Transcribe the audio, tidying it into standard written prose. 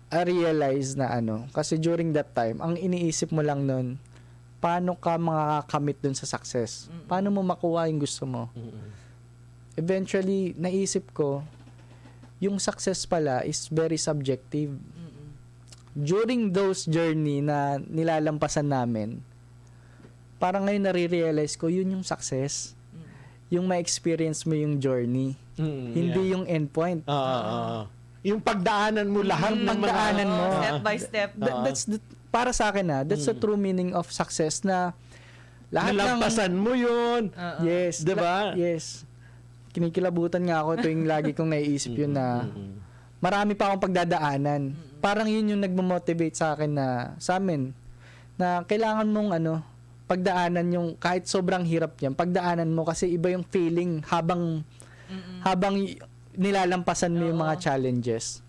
I realize na kasi during that time, ang iniisip mo lang nun, paano ka makakamit dun sa success? Paano mo makuha yung gusto mo? Eventually, naisip ko, yung success pala is very subjective. During those journey na nilalampasan namin, parang ngayon nare-realize ko, yun yung success. Yung ma-experience mo yung journey. Hindi yung endpoint. Yung pagdaanan mo lahat ng pagdaanan mo. Step by step. That's para sa akin that's the true meaning of success na lahat nalampasan mo yun. Yes. Diba? Yes. Kinikilabutan nga ako tuwing lagi kong naiisip yun na marami pa akong pagdadaanan. Parang yun yung nagmo-motivate sa akin sa amin na kailangan mong pagdaanan yung kahit sobrang hirap yan, pagdaanan mo kasi iba yung feeling habang nilalampasan mo yung mga challenges.